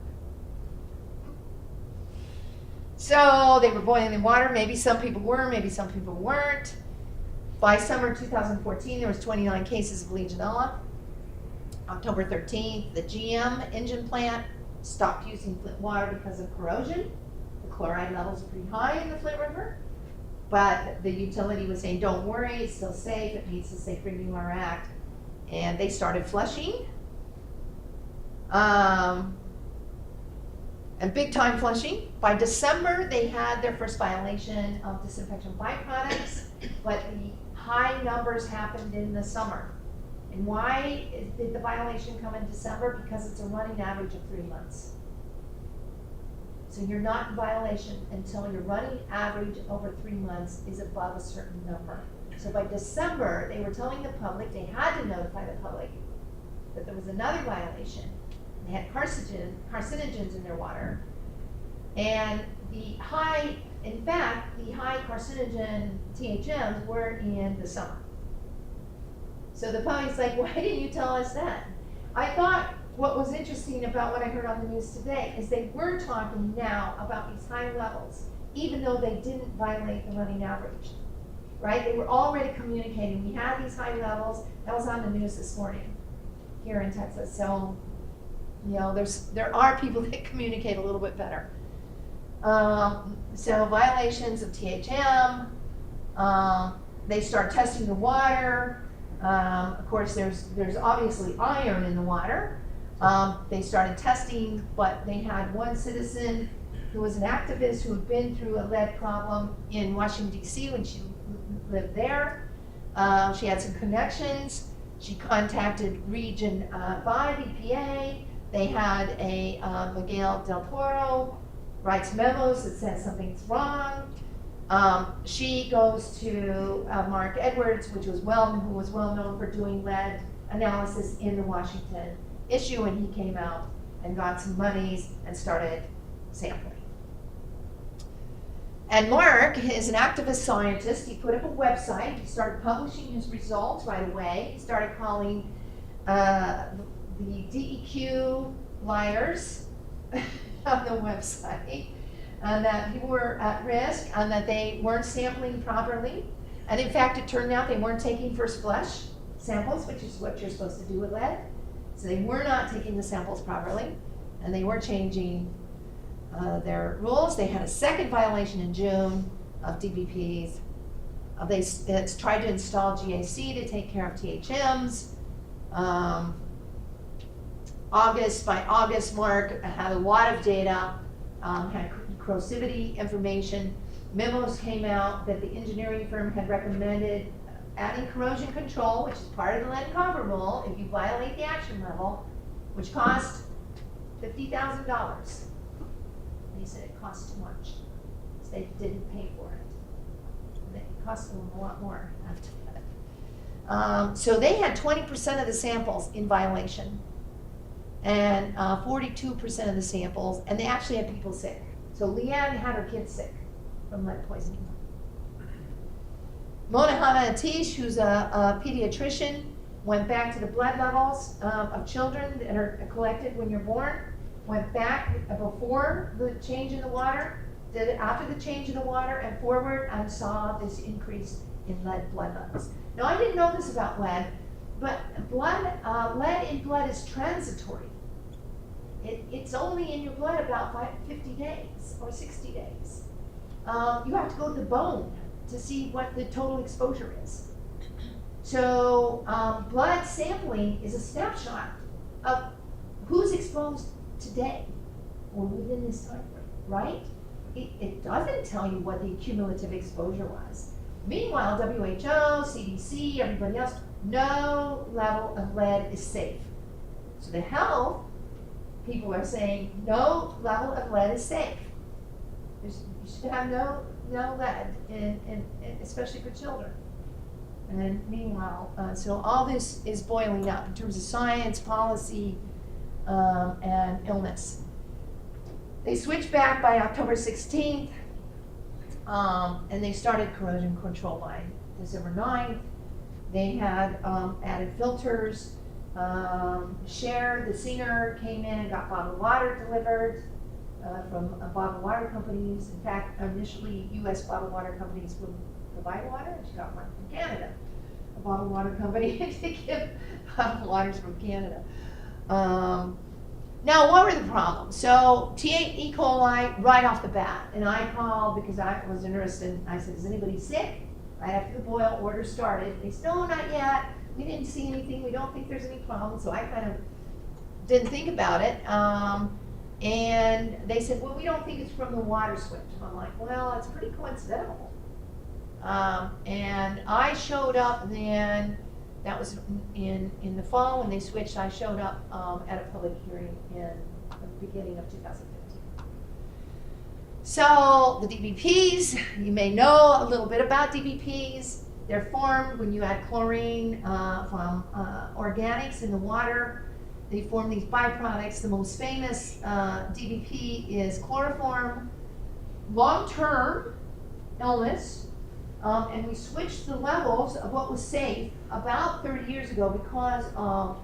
So they were boiling the water. Maybe some people were, maybe some people weren't. By summer 2014, there was 29 cases of Legionella. October 13th, the GM engine plant stopped using Flint water because of corrosion. The chloride levels are pretty high in the Flint River, but the utility was saying, don't worry, it's still safe, it meets the Safe Drinking Water Act. And they started flushing. And big time flushing. By December, they had their first violation of disinfection byproducts, but the high numbers happened in the summer. And why did the violation come in December? Because it's a running average of 3 months. So you're not in violation until your running average over 3 months is above a certain number. So by December, they were telling the public, they had to notify the public that there was another violation. They had carcinogens in their water. And in fact, the high carcinogen THMs were in the summer. So the public's like, why didn't you tell us that? I thought what was interesting about what I heard on the news today is they were talking now about these high levels, even though they didn't violate the running average, right? They were already communicating. We had these high levels. That was on the news this morning here in Texas. So, there are people that communicate a little bit better. So violations of THM, they start testing the water. Of course, there's obviously iron in the water. They started testing, but they had one citizen who was an activist who had been through a lead problem in Washington, D.C. when she lived there. She had some connections. She contacted Region 5 EPA. They had a Miguel Del Toro writes memos that says something's wrong. She goes to Mark Edwards, who was well known for doing lead analysis in the Washington issue, and he came out and got some monies and started sampling. And Mark is an activist scientist. He put up a website. He started publishing his results right away. He started calling the DEQ liars on the website, and that people were at risk, and that they weren't sampling properly. And in fact, it turned out they weren't taking first flush samples, which is what you're supposed to do with lead. So they were not taking the samples properly, and they were changing their rules. They had a second violation in June of DBPs. They tried to install GAC to take care of THMs. By August, Mark had a lot of data, had corrosivity information. Memos came out that the engineering firm had recommended adding corrosion control, which is part of the lead and copper rule, if you violate the action level, which cost $50,000. They said it cost too much, so they didn't pay for it. It cost them a lot more after that. So they had 20% of the samples in violation, and 42% of the samples, and they actually had people sick. So Leanne had her kids sick from lead poisoning. Mona Atish, who's a pediatrician, went back to the blood levels of children that are collected when you're born, went back before the change in the water, did it after the change in the water, and forward, and saw this increase in lead blood levels. Now, I didn't know this about lead, but lead in blood is transitory. It's only in your blood about 50 days or 60 days. You have to go to the bone to see what the total exposure is. So blood sampling is a snapshot of who's exposed today or within this time frame, right? It doesn't tell you what the cumulative exposure was. Meanwhile, WHO, CDC, everybody else, no level of lead is safe. So the health people are saying no level of lead is safe. You should have no lead, especially for children. And meanwhile, so all this is boiling up in terms of science, policy, and illness. They switched back by October 16th, and they started corrosion control by December 9th. They had added filters. Cher, the singer, came in and got bottled water delivered from bottled water companies. In fact, initially, U.S. bottled water companies would provide water, and she got one from Canada. A bottled water company to give bottled waters from Canada. Now, what were the problems? So, E. coli right off the bat, and I called because I was interested. I said, "Is anybody sick?" Right after the boil order started, they said, "No, not yet. We didn't see anything. We don't think there's any problem." So I kind of didn't think about it. And they said, "Well, we don't think it's from the water switch." I'm like, "Well, it's pretty coincidental." And I showed up then. That was in the fall when they switched. I showed up at a public hearing in the beginning of 2015. So the DBPs, you may know a little bit about DBPs. They're formed when you add chlorine from organics in the water. They form these byproducts. The most famous DBP is chloroform. Long-term illness. And we switched the levels of what was safe about 30 years ago because of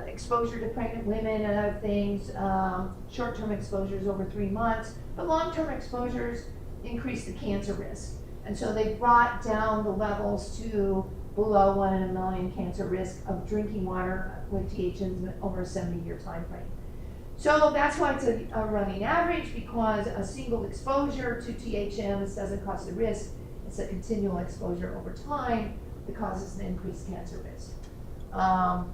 exposure to pregnant women and other things, short-term exposures over 3 months, but long-term exposures increase the cancer risk. And so they brought down the levels to below 1 in a million cancer risk of drinking water with THMs over a 70-year time frame. So that's why it's a running average, because a single exposure to THMs doesn't cause the risk. It's a continual exposure over time that causes an increased cancer risk. But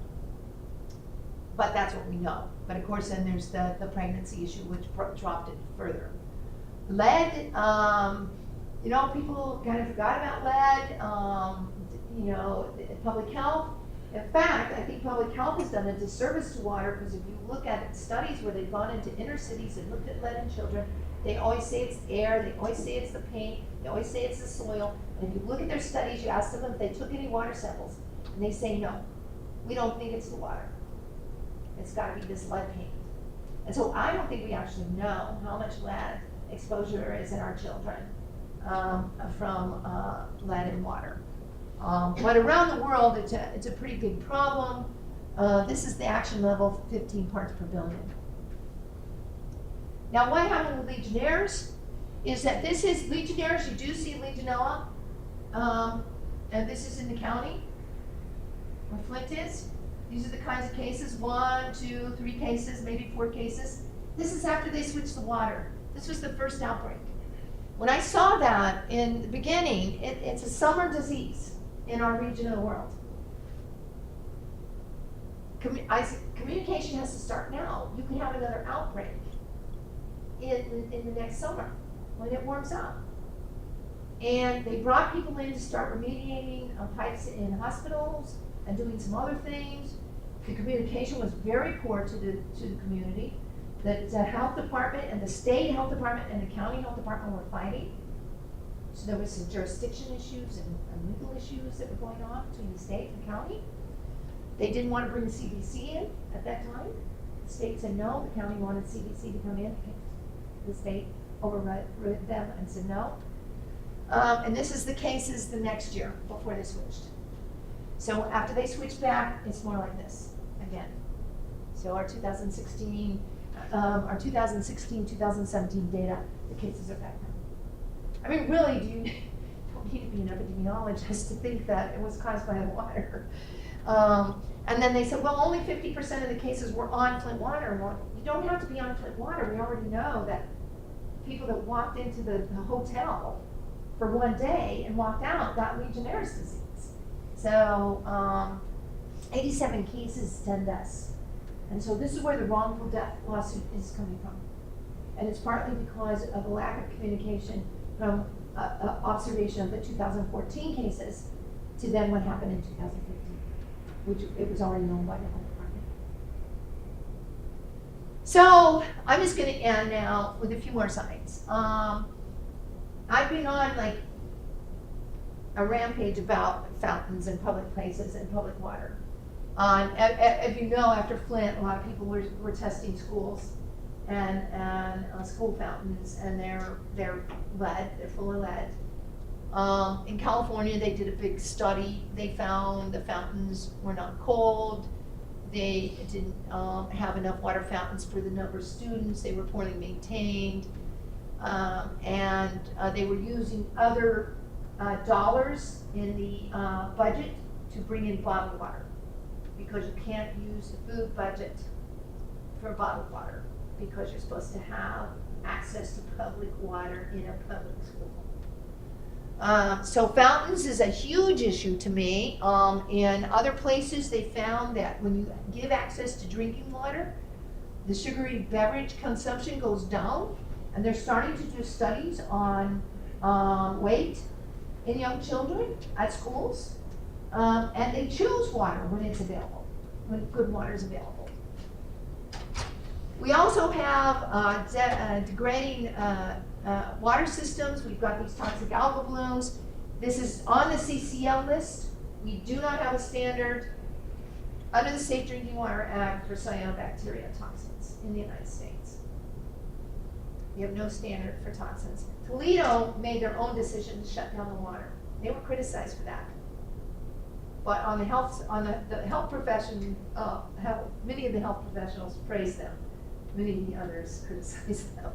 that's what we know. But of course, then there's the pregnancy issue, which dropped it further. Lead, people kind of forgot about lead. Public health. In fact, I think public health has done a disservice to water, because if you look at studies where they've gone into inner cities and looked at lead in children, they always say it's the air, they always say it's the paint, they always say it's the soil. And if you look at their studies, you ask them if they took any water samples, and they say no. We don't think it's the water. It's got to be this lead paint. And so I don't think we actually know how much lead exposure there is in our children from lead in water. But around the world, it's a pretty big problem. This is the action level, 15 parts per billion. Now, what happened with Legionnaires is that this is Legionnaires. You do see Legionella, and this is in the county where Flint is. These are the kinds of cases, 1, 2, 3 cases, maybe 4 cases. This is after they switched the water. This was the first outbreak. When I saw that in the beginning, it's a summer disease in our region of the world. Communication has to start now. You can have another outbreak in the next summer when it warms up. And they brought people in to start remediating pipes in hospitals and doing some other things. The communication was very poor to the community. The health department and the state health department and the county health department were fighting. So there was some jurisdiction issues and legal issues that were going on between the state and the county. They didn't want to bring the CDC in at that time. The state said no. The county wanted CDC to come in. The state overrode them and said no. And this is the cases the next year before they switched. So after they switched back, it's more like this again. So our 2016, 2017 data, the cases are back now. I mean, really, you don't need to be an epidemiologist to think that it was caused by the water. And then they said, well, only 50% of the cases were on Flint water. Well, you don't have to be on Flint water. We already know that people that walked into the hotel for one day and walked out got Legionnaires disease. So 87 cases, 10 deaths. And so this is where the wrongful death lawsuit is coming from. And it's partly because of a lack of communication from observation of the 2014 cases to then what happened in 2015, which it was already known by the health department. So I'm just going to end now with a few more slides. I've been on like a rampage about fountains and public places and public water. As you know, after Flint, a lot of people were testing schools and school fountains, and they're lead, they're full of lead. In California, they did a big study. They found the fountains were not cold. They didn't have enough water fountains for the number of students. They were poorly maintained. And they were using other dollars in the budget to bring in bottled water, because you can't use the food budget for bottled water, because you're supposed to have access to public water in a public school. So fountains is a huge issue to me. In other places, they found that when you give access to drinking water, the sugary beverage consumption goes down, and they're starting to do studies on weight in young children at schools, and they choose water when it's available, when good water is available. We also have degrading water systems. We've got these toxic algal blooms. This is on the CCL list. We do not have a standard under the Safe Drinking Water Act for cyanobacteria toxins in the United States. We have no standard for toxins. Toledo made their own decision to shut down the water. They were criticized for that. But on the health profession, many of the health professionals praised them. Many of the others criticized them.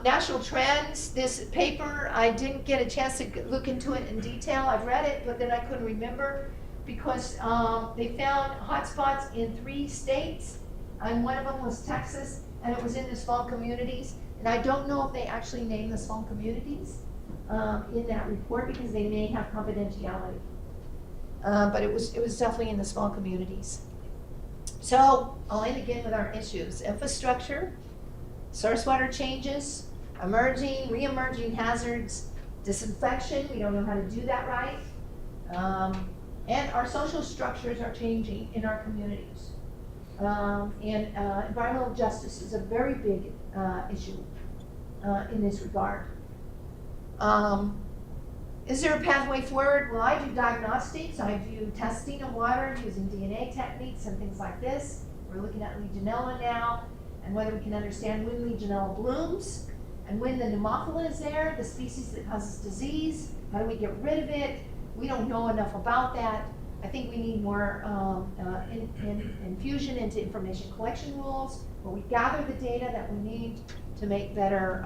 National trends, this paper, I didn't get a chance to look into it in detail. I've read it, but then I couldn't remember because they found hotspots in 3 states, and one of them was Texas, and it was in the small communities. And I don't know if they actually named the small communities in that report, because they may have confidentiality. But it was definitely in the small communities. So I'll end again with our issues. Infrastructure, source water changes, emerging, re-emerging hazards, disinfection, we don't know how to do that right. And our social structures are changing in our communities. And environmental justice is a very big issue in this regard. Is there a pathway forward? Well, I do diagnostics. I do testing of water using DNA techniques and things like this. We're looking at Legionella now, and whether we can understand when Legionella blooms, and when the pneumophila is there, the species that causes disease. How do we get rid of it? We don't know enough about that. I think we need more infusion into information collection rules, where we gather the data that we need to make better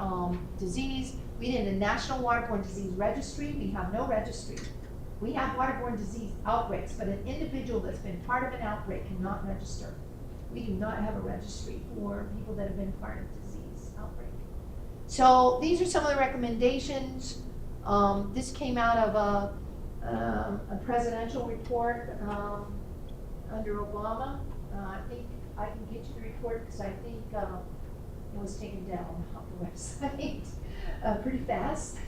disease. We need a national waterborne disease registry. We have no registry. We have waterborne disease outbreaks, but an individual that's been part of an outbreak cannot register. We do not have a registry for people that have been part of disease outbreak. So these are some of the recommendations. This came out of a presidential report under Obama. I think I can get you the report because I think it was taken down off the website pretty fast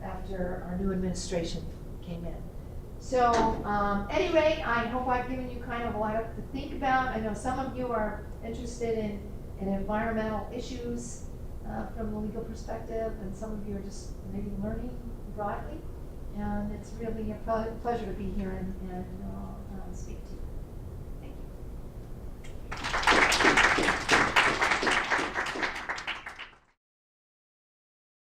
after our new administration came in. So anyway, I hope I've given you kind of a lot to think about. I know some of you are interested in environmental issues from the legal perspective, and some of you are just maybe learning broadly. And it's really a pleasure to be here and speak to you.